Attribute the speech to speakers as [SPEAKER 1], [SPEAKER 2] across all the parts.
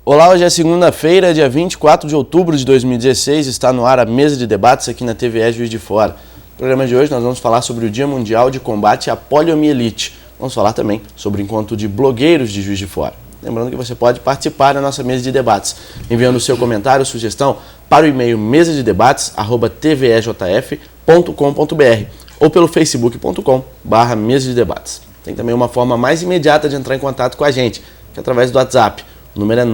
[SPEAKER 1] Olá, hoje é segunda-feira, dia 24 de outubro de 2016, está no ar a mesa de debates aqui na TVE Juiz de Fora. No programa de hoje nós vamos falar sobre o Dia Mundial de Combate à Poliomielite. Vamos falar também sobre o encontro de blogueiros de Juiz de Fora. Lembrando que você pode participar da nossa mesa de debates, enviando o seu comentário ou sugestão para o e-mail mesadedebates@tvejf.com.br ou pelo facebook.com/mesa de debates. Tem também uma forma mais imediata de entrar em contato com a gente, que é através do WhatsApp. O número é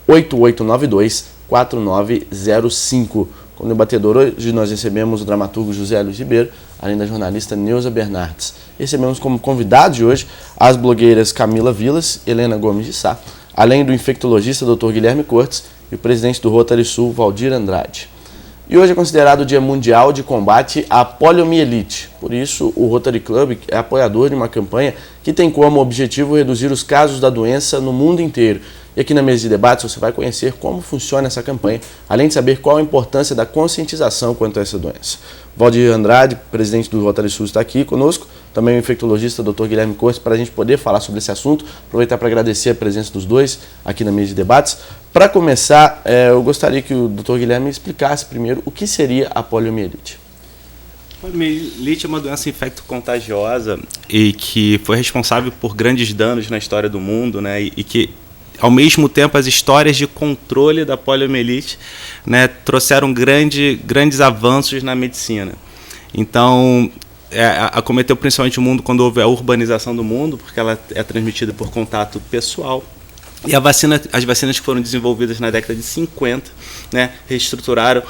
[SPEAKER 1] 98892-4905. Como debatedor, hoje nós recebemos o dramaturgo José Luiz Ribeiro, além da jornalista Neuza Bernardes. Recebemos como convidados de hoje as blogueiras Camila Vilas e Helena Gomes de Sá, além do infectologista Dr. Guilherme Cortes e o presidente do Rotary Sul, Valdir Andrade. E hoje é considerado o Dia Mundial de Combate à Poliomielite. Por isso, o Rotary Club é apoiador de uma campanha que tem como objetivo reduzir os casos da doença no mundo inteiro. E aqui na mesa de debates você vai conhecer como funciona essa campanha, além de saber qual a importância da conscientização quanto a essa doença. Valdir Andrade, presidente do Rotary Sul, está aqui conosco, também o infectologista Dr. Guilherme Cortes, para a gente poder falar sobre esse assunto. Aproveitar para agradecer a presença dos dois aqui na mesa de debates. Para começar, eu gostaria que o Dr. Guilherme explicasse primeiro o que seria a poliomielite.
[SPEAKER 2] A poliomielite é uma doença infecto-contagiosa e que foi responsável por grandes danos na história do mundo, né, e que, ao mesmo tempo, as histórias de controle da poliomielite, né, trouxeram grandes avanços na medicina. Então, acometeu principalmente o mundo quando houve a urbanização do mundo, porque ela é transmitida por contato pessoal. E as vacinas que foram desenvolvidas na década de 50, né, reestruturaram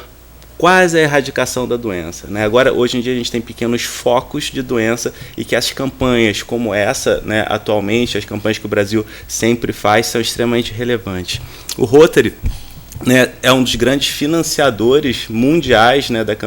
[SPEAKER 2] quase a erradicação da doença, né? Agora, hoje em dia, a gente tem pequenos focos de doença e que as campanhas como essa, né, atualmente, as campanhas que o Brasil sempre faz, são extremamente relevantes. O Rotary, né, é um dos grandes financiadores mundiais, né, das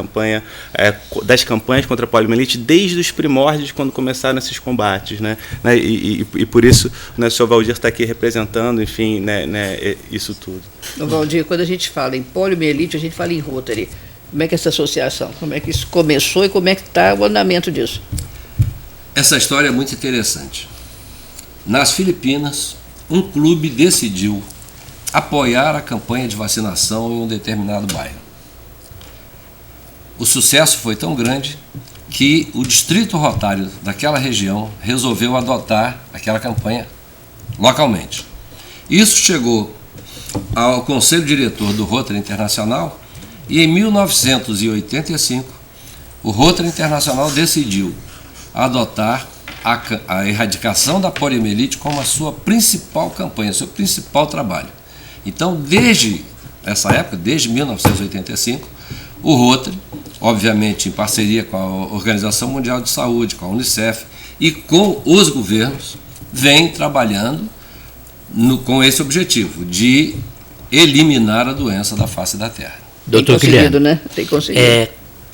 [SPEAKER 2] campanhas contra a poliomielite desde os primórdios, quando começaram esses combates, né, e por isso, né, o senhor Valdir está aqui representando, enfim, né, isso tudo.
[SPEAKER 3] Valdir, quando a gente fala em poliomielite, a gente fala em Rotary. Como é que é essa associação? Como é que isso começou e como é que está o andamento disso?
[SPEAKER 4] Essa história é muito interessante. Nas Filipinas, um clube decidiu apoiar a campanha de vacinação em um determinado bairro. O sucesso foi tão grande que o distrito rotário daquela região resolveu adotar aquela campanha localmente. Isso chegou ao Conselho Diretor do Rotary Internacional e, em 1985, o Rotary Internacional decidiu adotar a erradicação da poliomielite como a sua principal campanha, seu principal trabalho. Então, desde essa época, desde 1985, o Rotary, obviamente em parceria com a Organização Mundial de Saúde, com a Unicef e com os governos, vem trabalhando com esse objetivo de eliminar a doença da face da Terra.
[SPEAKER 3] Doutor Guilherme, né? Tem conseguido.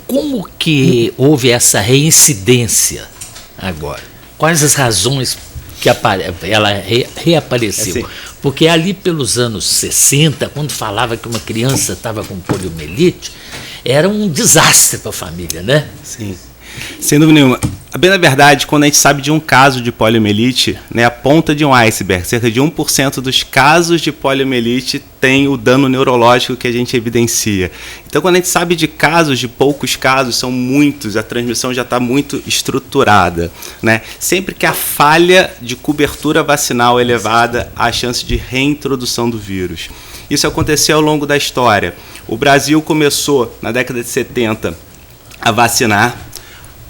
[SPEAKER 5] Como que houve essa reincidência agora? Quais as razões que ela reapareceu? Porque ali pelos anos 60, quando falava que uma criança estava com poliomielite, era um desastre para a família, né?
[SPEAKER 2] Sim, sem dúvida nenhuma. Bem, na verdade, quando a gente sabe de um caso de poliomielite, né, a ponta de um iceberg, cerca de 1% dos casos de poliomielite tem o dano neurológico que a gente evidencia. Então, quando a gente sabe de casos, de poucos casos, são muitos, a transmissão já está muito estruturada, né? Sempre que a falha de cobertura vacinal é elevada, há a chance de reintrodução do vírus. Isso aconteceu ao longo da história. O Brasil começou, na década de 70, a vacinar.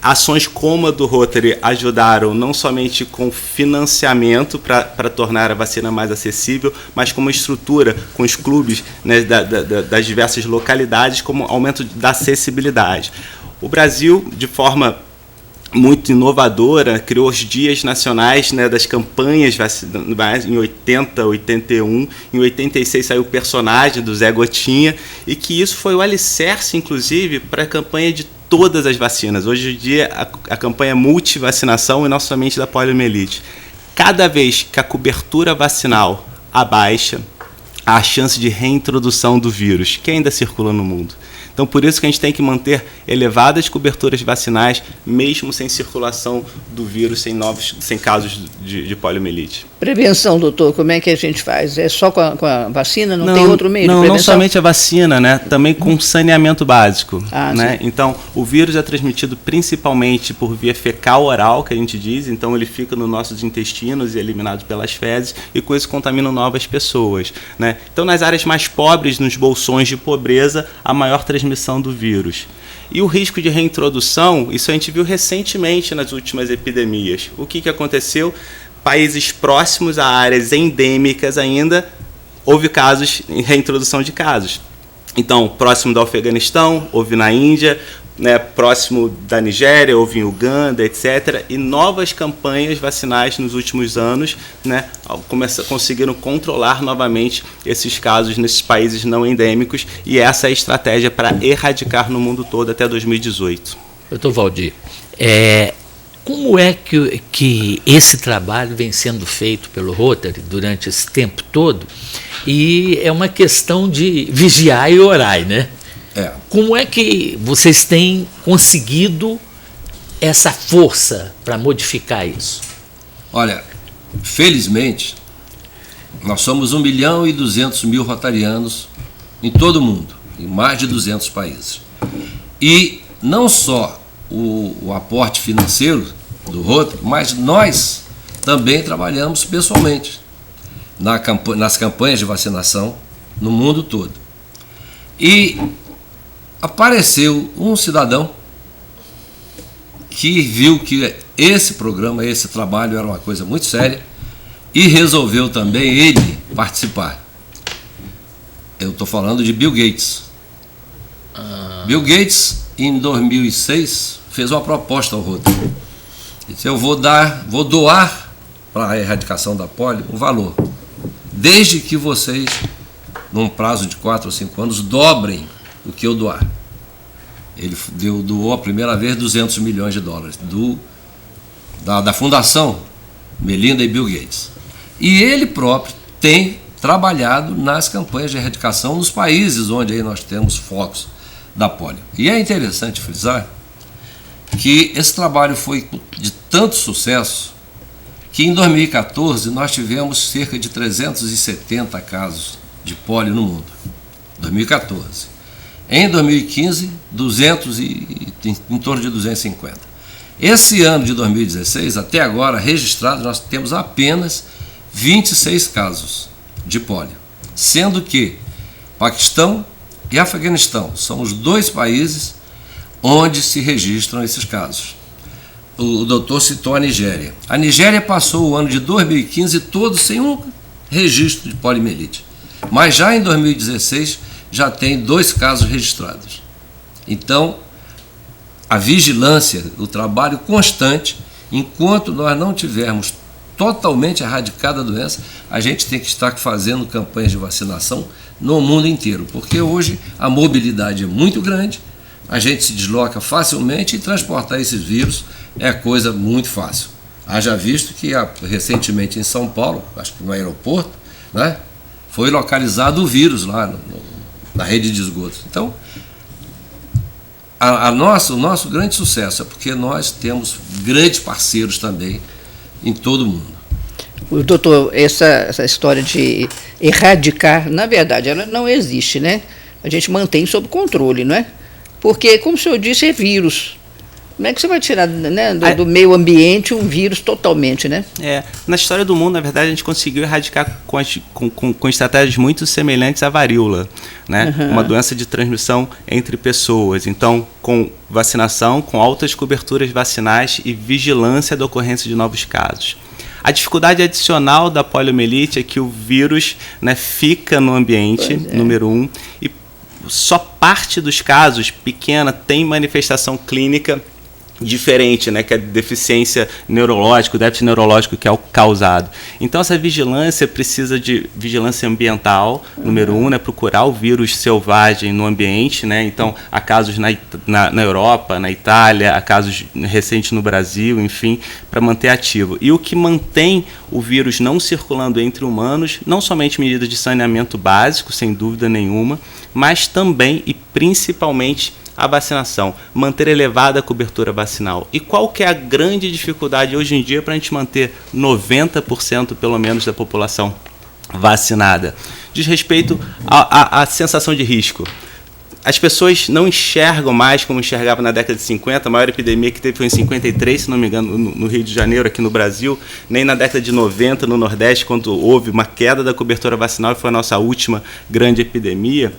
[SPEAKER 2] Ações como a do Rotary ajudaram não somente com financiamento para tornar a vacina mais acessível, mas com uma estrutura, com os clubes, né, das diversas localidades, como aumento da acessibilidade. O Brasil, de forma muito inovadora, criou os dias nacionais, né, das campanhas vacinais em 80, 81, em 86 saiu o personagem do Zé Gotinha, e que isso foi o alicerce, inclusive, para a campanha de todas as vacinas. Hoje em dia, a campanha é multivacinação e não somente da poliomielite. Cada vez que a cobertura vacinal abaixa, há a chance de reintrodução do vírus, que ainda circula no mundo. Então, por isso que a gente tem que manter elevadas coberturas vacinais, mesmo sem circulação do vírus, sem casos de poliomielite.
[SPEAKER 3] Prevenção, doutor, como é que a gente faz? É só com a vacina? Não tem outro meio de prevenção?
[SPEAKER 2] Não somente a vacina, né? Também com saneamento básico. Né? Então, o vírus é transmitido principalmente por via fecal-oral, que a gente diz. Então, ele fica nos nossos intestinos e é eliminado pelas fezes, e com isso contamina novas pessoas. Né? Então, nas áreas mais pobres, nos bolsões de pobreza, a maior transmissão do vírus. E o risco de reintrodução, isso a gente viu recentemente nas últimas epidemias. O que aconteceu? Países próximos a áreas endêmicas ainda, houve casos em reintrodução de casos. Então, próximo do Afeganistão, houve na Índia, né, próximo da Nigéria, houve em Uganda, etc. E novas campanhas vacinais nos últimos anos, né, conseguiram controlar novamente esses casos nesses países não endêmicos, e essa é a estratégia para erradicar no mundo todo até 2018.
[SPEAKER 5] Doutor Valdir, como é que esse trabalho vem sendo feito pelo Rotary durante esse tempo todo? E é uma questão de vigiar e orar, né? Como é que vocês têm conseguido essa força para modificar isso?
[SPEAKER 4] Olha, felizmente, nós somos 1.200.000 rotarianos em todo o mundo, em mais de 200 países. E não só o aporte financeiro do Rotary, mas nós também trabalhamos pessoalmente nas campanhas de vacinação no mundo todo. E apareceu um cidadão que viu que esse programa, esse trabalho era uma coisa muito séria e resolveu também ele participar. Eu estou falando de Bill Gates. Bill Gates, em 2006, fez uma proposta ao Rotary. Ele disse: eu vou doar para a erradicação da polio um valor, desde que vocês, num prazo de 4 ou 5 anos, dobrem o que eu doar. Ele doou a primeira vez $200 milhões da Fundação Melinda e Bill Gates. E ele próprio tem trabalhado nas campanhas de erradicação nos países onde aí nós temos focos da polio. E é interessante frisar que esse trabalho foi de tanto sucesso que em 2014 nós tivemos cerca de 370 casos de polio no mundo. 2014. Em 2015, em torno de 250. Esse ano de 2016, até agora, registrado, nós temos apenas 26 casos de polio, sendo que Paquistão e Afeganistão são os 2 países onde se registram esses casos. O doutor citou a Nigéria. A Nigéria passou o ano de 2015 todo sem um registro de poliomielite, mas já em 2016 já tem 2 casos registrados. Então, a vigilância, o trabalho constante, enquanto nós não tivermos totalmente erradicada a doença, a gente tem que estar fazendo campanhas de vacinação no mundo inteiro, porque hoje a mobilidade é muito grande, a gente se desloca facilmente e transportar esses vírus é coisa muito fácil. Haja visto que recentemente em São Paulo, acho que no aeroporto, né, foi localizado o vírus lá na rede de esgotos. Então, o nosso grande sucesso é porque nós temos grandes parceiros também em todo o mundo.
[SPEAKER 3] Doutor, essa história de erradicar, na verdade, ela não existe, né? A gente mantém sob controle, não é? Porque, como o senhor disse, é vírus. Como é que você vai tirar, né, do meio ambiente um vírus totalmente, né?
[SPEAKER 2] Na história do mundo, na verdade, a gente conseguiu erradicar com estratégias muito semelhantes à varíola, né? Uma doença de transmissão entre pessoas. Então, com vacinação, com altas coberturas vacinais e vigilância da ocorrência de novos casos. A dificuldade adicional da poliomielite é que o vírus, né, fica no ambiente, número 1, e só parte dos casos, pequena, tem manifestação clínica diferente, né, que é a deficiência neurológica, o déficit neurológico que é o causado. Então essa vigilância precisa de vigilância ambiental, número 1, né, procurar o vírus selvagem no ambiente, né, então há casos na Europa, na Itália, há casos recentes no Brasil, enfim, para manter ativo. E o que mantém o vírus não circulando entre humanos, não somente medidas de saneamento básico, sem dúvida nenhuma, mas também e principalmente a vacinação, manter elevada a cobertura vacinal. E qual que é a grande dificuldade hoje em dia para a gente manter 90% pelo menos da população vacinada? Diz respeito à sensação de risco. As pessoas não enxergam mais como enxergavam na década de 50, a maior epidemia que teve foi em 53, se não me engano, no Rio de Janeiro, aqui no Brasil, nem na década de 90, no Nordeste, quando houve uma queda da cobertura vacinal, e foi a nossa última grande epidemia.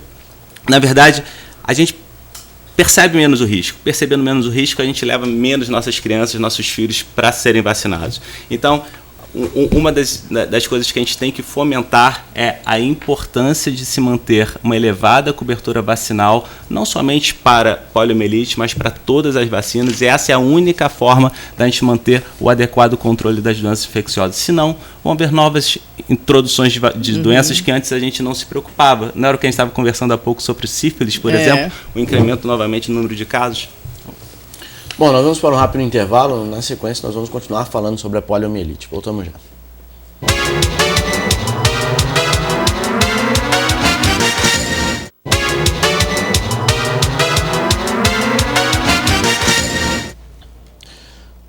[SPEAKER 2] Na verdade, a gente percebe menos o risco. Percebendo menos o risco, a gente leva menos nossas crianças, nossos filhos para serem vacinados. Então, uma das coisas que a gente tem que fomentar é a importância de se manter uma elevada cobertura vacinal, não somente para poliomielite, mas para todas as vacinas, e essa é a única forma da gente manter o adequado controle das doenças infecciosas. Senão, vão haver novas introduções de doenças que antes a gente não se preocupava. Não era o que a gente estava conversando há pouco sobre sífilis, por exemplo, o incremento novamente no número de casos?
[SPEAKER 1] Bom, nós vamos para um rápido intervalo. Na sequência, nós vamos continuar falando sobre a poliomielite. Voltamos já.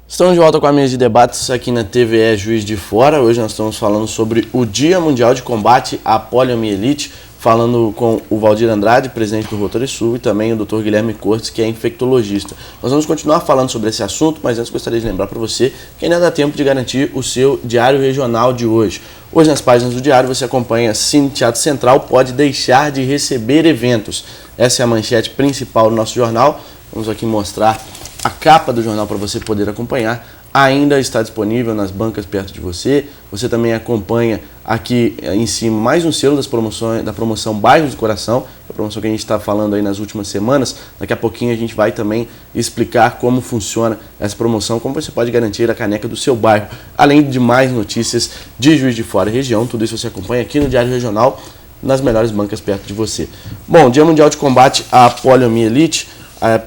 [SPEAKER 1] Estamos de volta com a mesa de debates aqui na TVE Juiz de Fora. Hoje nós estamos falando sobre o Dia Mundial de Combate à Poliomielite, falando com o Valdir Andrade, presidente do Rotary Sul, e também o Dr. Guilherme Cortes, que é infectologista. Nós vamos continuar falando sobre esse assunto, mas antes gostaria de lembrar para você que ainda dá tempo de garantir o seu Diário Regional de hoje. Hoje, nas páginas do Diário, você acompanha Cine Teatro Central pode deixar de receber eventos. Essa é a manchete principal do nosso jornal. Vamos aqui mostrar a capa do jornal para você poder acompanhar. Ainda está disponível nas bancas perto de você. Você também acompanha aqui em cima mais um selo da promoção Bairros do Coração, a promoção que a gente está falando aí nas últimas semanas. Daqui a pouquinho a gente vai também explicar como funciona essa promoção, como você pode garantir a caneca do seu bairro, além de mais notícias de Juiz de Fora e região. Tudo isso você acompanha aqui no Diário Regional, nas melhores bancas perto de você. Bom, Dia Mundial de Combate à Poliomielite.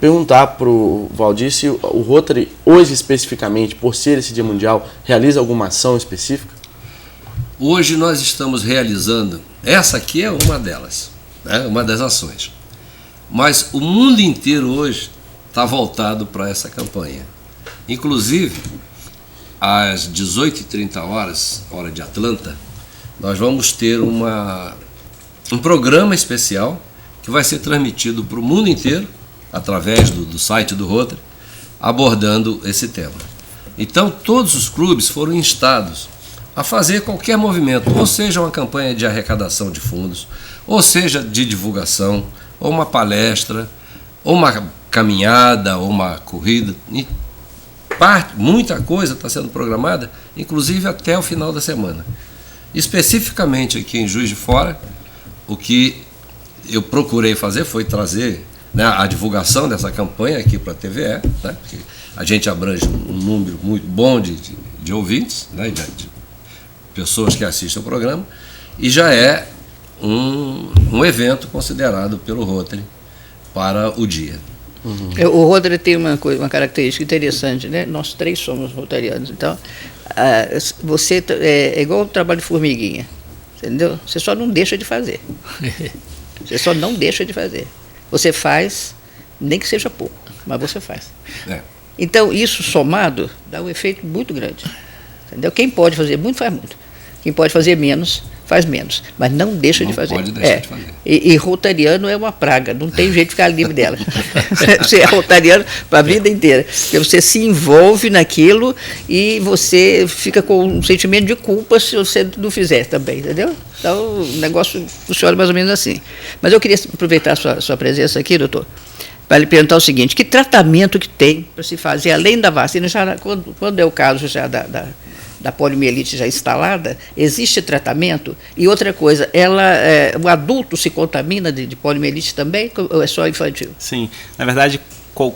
[SPEAKER 1] Perguntar para o Valdir se o Rotary, hoje especificamente, por ser esse Dia Mundial, realiza alguma ação específica?
[SPEAKER 4] Hoje nós estamos realizando, essa aqui é uma delas, né, uma das ações. Mas o mundo inteiro hoje está voltado para essa campanha. Inclusive, às 18h30, hora de Atlanta, nós vamos ter um programa especial que vai ser transmitido para o mundo inteiro, através do site do Rotary, abordando esse tema. Então, todos os clubes foram instados a fazer qualquer movimento, ou seja, uma campanha de arrecadação de fundos, ou seja, de divulgação, ou uma palestra, ou uma caminhada, ou uma corrida. Muita coisa está sendo programada, inclusive até o final da semana. Especificamente aqui em Juiz de Fora, o que eu procurei fazer foi trazer, né, a divulgação dessa campanha aqui para a TVE, né, porque a gente abrange um número muito bom de ouvintes, né, de pessoas que assistem ao programa, e já é um evento considerado pelo Rotary para o dia.
[SPEAKER 3] O Rotary tem uma característica interessante, né? Nós três somos rotarianos, então você é igual o trabalho de formiguinha, entendeu? Você só não deixa de fazer. Você só não deixa de fazer. Você faz, nem que seja pouco, mas você faz. Então, isso somado dá um efeito muito grande. Entendeu? Quem pode fazer muito, faz muito. Quem pode fazer menos, faz menos. Mas não deixa de fazer.
[SPEAKER 4] Pode deixar de fazer.
[SPEAKER 3] E rotariano é uma praga, não tem jeito de ficar livre dela. Você é rotariano para a vida inteira. Porque você se envolve naquilo e você fica com um sentimento de culpa se você não fizer também, entendeu? Então, o negócio funciona mais ou menos assim. Mas eu queria aproveitar a sua presença aqui, doutor, para lhe perguntar o seguinte: que tratamento que tem para se fazer, além da vacina, já, quando é o caso já da poliomielite já instalada, existe tratamento? E outra coisa, o adulto se contamina de poliomielite também, ou é só infantil?
[SPEAKER 2] Sim, na verdade,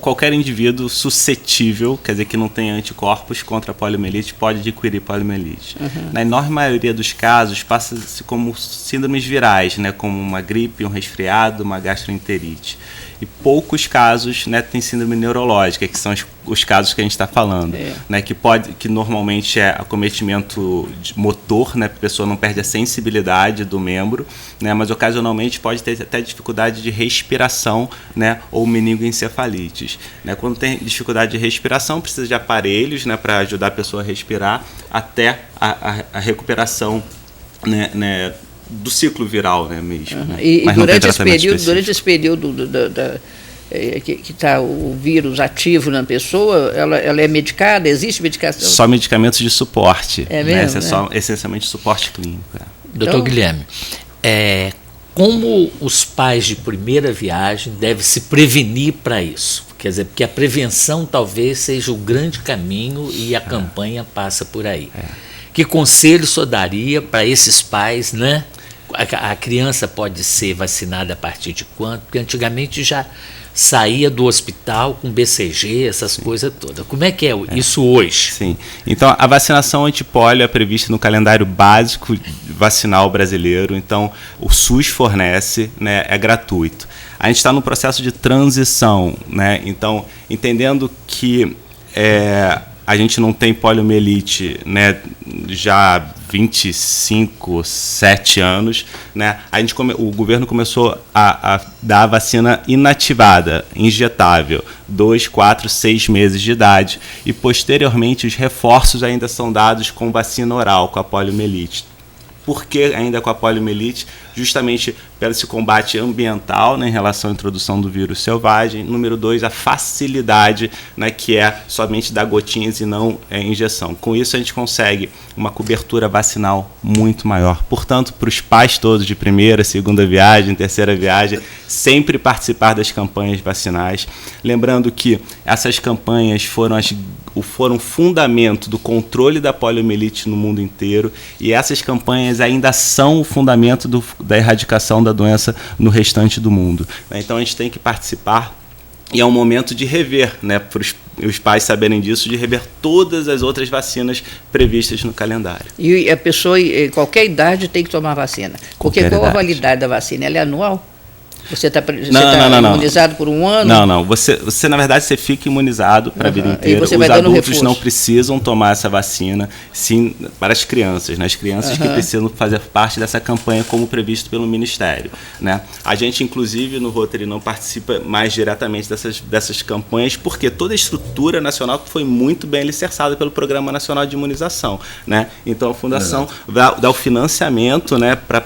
[SPEAKER 2] qualquer indivíduo suscetível, quer dizer, que não tem anticorpos contra a poliomielite, pode adquirir poliomielite. Na enorme maioria dos casos, passa-se como síndromes virais, né, como uma gripe, um resfriado, uma gastroenterite. E poucos casos, né, tem síndrome neurológica, que são os casos que a gente está falando, né, que normalmente é acometimento motor, né, a pessoa não perde a sensibilidade do membro, né, mas ocasionalmente pode ter até dificuldade de respiração, né, ou meningoencefalites. Né. Quando tem dificuldade de respiração, precisa de aparelhos, né, para ajudar a pessoa a respirar até a recuperação, né, do ciclo viral, né, mesmo. Né?
[SPEAKER 3] E durante esse período que está o vírus ativo na pessoa, ela é medicada? Existe medicação?
[SPEAKER 2] Só medicamentos de suporte.
[SPEAKER 3] É mesmo?
[SPEAKER 2] Né? Só essencialmente suporte clínico.
[SPEAKER 5] Doutor Guilherme, como os pais de primeira viagem devem se prevenir para isso? Quer dizer, porque a prevenção talvez seja o grande caminho e a campanha passa por aí. Que conselho o senhor daria para esses pais, né? A criança pode ser vacinada a partir de quando? Porque antigamente já saía do hospital com BCG, essas coisas todas. Como é que é isso hoje?
[SPEAKER 2] Sim. Então, a vacinação antipólio é prevista no calendário básico vacinal brasileiro. Então, o SUS fornece, né, é gratuito. A gente está no processo de transição, né? Então, entendendo que a gente não tem poliomielite, né, já há 7 anos, né, o governo começou a dar a vacina inativada, injetável, 2, 4, 6 meses de idade, e posteriormente os reforços ainda são dados com vacina oral, com a poliomielite. Por que ainda com a poliomielite? Justamente pelo esse combate ambiental, né, em relação à introdução do vírus selvagem. Número 2, a facilidade, né, que é somente dar gotinhas e não injeção. Com isso a gente consegue uma cobertura vacinal muito maior. Portanto, para os pais todos de primeira, segunda viagem, terceira viagem, sempre participar das campanhas vacinais. Lembrando que essas campanhas foram fundamento do controle da poliomielite no mundo inteiro, e essas campanhas ainda são o fundamento da erradicação da doença no restante do mundo. Então a gente tem que participar, e é um momento de rever, né, para os pais saberem disso, de rever todas as outras vacinas previstas no calendário.
[SPEAKER 3] E a pessoa, em qualquer idade, tem que tomar vacina? Porque qual a validade da vacina? Ela é anual? Você está imunizado por um ano?
[SPEAKER 2] Não. Você na verdade, você fica imunizado para a vida inteira. Os adultos não precisam tomar essa vacina, sim, para as crianças, né? As crianças que precisam fazer parte dessa campanha como previsto pelo Ministério, né? A gente, inclusive, no Rotary não participa mais diretamente dessas campanhas, porque toda a estrutura nacional foi muito bem alicerçada pelo Programa Nacional de Imunização, né? Então, a Fundação dá o financiamento, né, para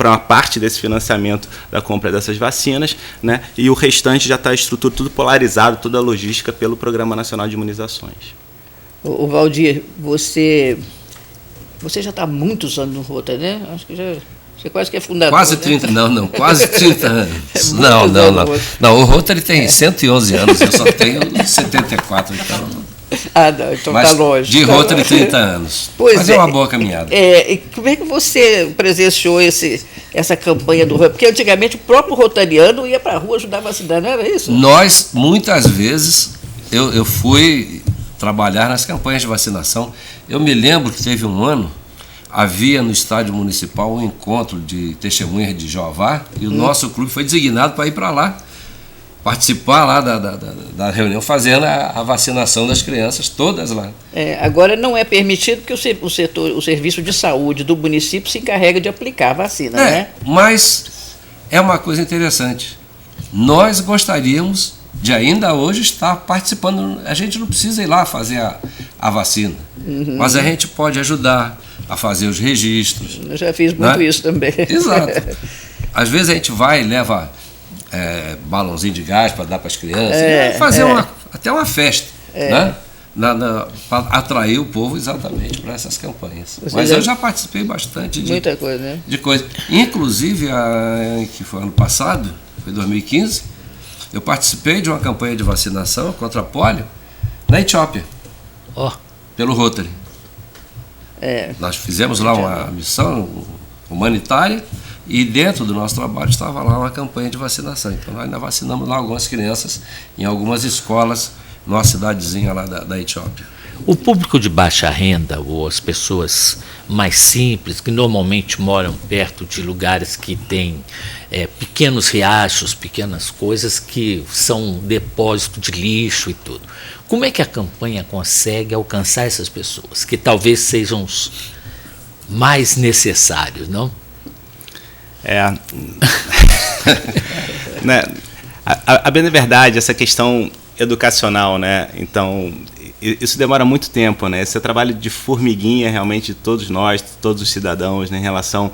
[SPEAKER 2] uma parte desse financiamento da compra dessas vacinas, né? E o restante já está a estrutura tudo polarizado, toda a logística pelo Programa Nacional de Imunizações.
[SPEAKER 3] O Valdir, você já está há muitos anos no Rotary, né? Acho que você quase que é fundador.
[SPEAKER 4] Quase 30, né? não, quase 30 anos. Não, o Rotary tem 111 anos, eu só tenho 74, então...
[SPEAKER 3] Não, então está longe.
[SPEAKER 4] De Rotary 30 anos. Mas é uma boa caminhada.
[SPEAKER 3] E como é que você presenciou essa campanha do Rotary? Porque antigamente o próprio rotariano ia para a rua ajudar a vacinar, não era isso?
[SPEAKER 4] Nós, muitas vezes, eu fui trabalhar nas campanhas de vacinação. Eu me lembro que teve um ano, havia no estádio municipal um encontro de testemunhas de Jeová, e o nosso clube foi designado para ir para lá, participar lá da reunião, fazendo a vacinação das crianças, todas lá.
[SPEAKER 3] Agora não é permitido, porque o serviço de saúde do município se encarrega de aplicar a vacina, né?
[SPEAKER 4] Mas é uma coisa interessante. Nós gostaríamos de ainda hoje estar participando. A gente não precisa ir lá fazer a vacina, mas a gente pode ajudar a fazer os registros.
[SPEAKER 3] Eu já fiz muito isso também.
[SPEAKER 4] Exato. Às vezes a gente vai e leva balãozinho de gás para dar para as crianças, fazer até uma festa, né? Para atrair o povo exatamente para essas campanhas. Mas eu já participei bastante
[SPEAKER 3] muita coisa, né?
[SPEAKER 4] De coisa. Inclusive, que foi ano passado, foi 2015, eu participei de uma campanha de vacinação contra a polio na Etiópia, pelo Rotary. Nós fizemos lá uma missão humanitária, E dentro do nosso trabalho estava lá uma campanha de vacinação. Então nós ainda vacinamos lá algumas crianças em algumas escolas, numa cidadezinha lá da Etiópia.
[SPEAKER 5] O público de baixa renda, ou as pessoas mais simples, que normalmente moram perto de lugares que têm pequenos riachos, pequenas coisas que são depósito de lixo e tudo. Como é que a campanha consegue alcançar essas pessoas, que talvez sejam os mais necessários, não?
[SPEAKER 2] Né, a bem da verdade, essa questão educacional, né? Então, isso demora muito tempo, né? Esse é o trabalho de formiguinha, realmente, de todos nós, todos os cidadãos, né, em relação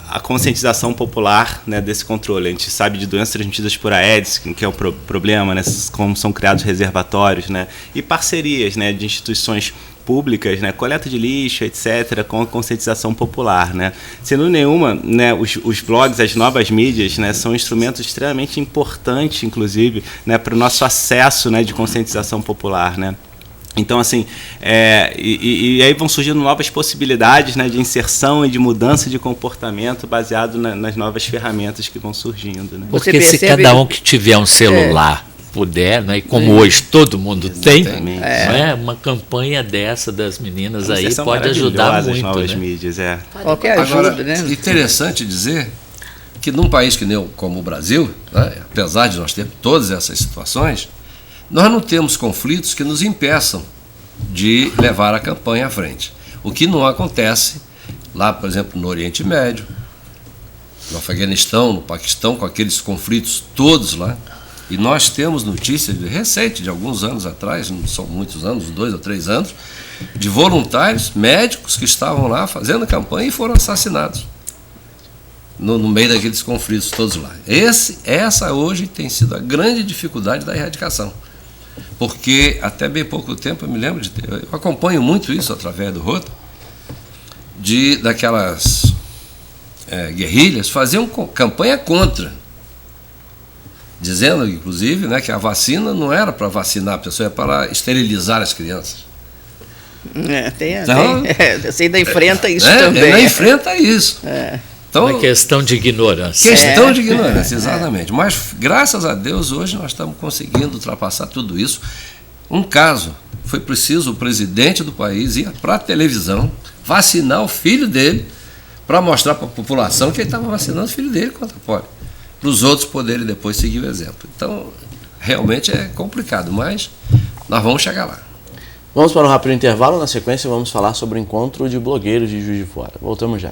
[SPEAKER 2] à conscientização popular, né, desse controle. A gente sabe de doenças transmitidas por Aedes, que é o problema, né? Como são criados reservatórios, né? E parcerias, né, de instituições públicas, né, coleta de lixo, etc., com a conscientização popular, né. Sendo nenhuma, né, os blogs, as novas mídias, né, são instrumentos extremamente importantes, inclusive, né, para o nosso acesso, né, de conscientização popular, né. Então, assim, e aí vão surgindo novas possibilidades, né, de inserção e de mudança de comportamento baseado nas novas ferramentas que vão surgindo, né.
[SPEAKER 5] Porque se cada um que tiver um celular puder, né, e como hoje todo mundo tem, né, uma campanha dessa das meninas aí pode ajudar muito. As
[SPEAKER 2] novas
[SPEAKER 5] né?
[SPEAKER 2] mídias,
[SPEAKER 3] Qualquer ajuda,
[SPEAKER 4] Agora,
[SPEAKER 3] né?
[SPEAKER 4] interessante dizer que num país como o Brasil, né, apesar de nós termos todas essas situações, nós não temos conflitos que nos impeçam de levar a campanha à frente. O que não acontece lá, por exemplo, no Oriente Médio, no Afeganistão, no Paquistão, com aqueles conflitos todos lá. E nós temos notícias recentes, de alguns anos atrás, não são muitos anos, 2 ou 3 anos, de voluntários, médicos que estavam lá fazendo campanha e foram assassinados no meio daqueles conflitos todos lá. Essa hoje tem sido a grande dificuldade da erradicação. Porque até bem pouco tempo, eu me lembro eu acompanho muito isso através do Rota, daquelas guerrilhas faziam campanha contra, dizendo, inclusive, né, que a vacina não era para vacinar a pessoa, era para esterilizar as crianças.
[SPEAKER 3] Você ainda enfrenta isso também.
[SPEAKER 4] Ainda enfrenta isso. Então,
[SPEAKER 5] uma questão de ignorância.
[SPEAKER 4] Questão de ignorância, exatamente. Mas, graças a Deus, hoje nós estamos conseguindo ultrapassar tudo isso. Um caso, foi preciso o presidente do país ir para a televisão, vacinar o filho dele, para mostrar para a população que ele estava vacinando o filho dele contra a polio, para os outros poderem depois seguir o exemplo. Então, realmente é complicado, mas nós vamos chegar lá.
[SPEAKER 1] Vamos para um rápido intervalo, na sequência vamos falar sobre o encontro de blogueiros de Juiz de Fora. Voltamos já.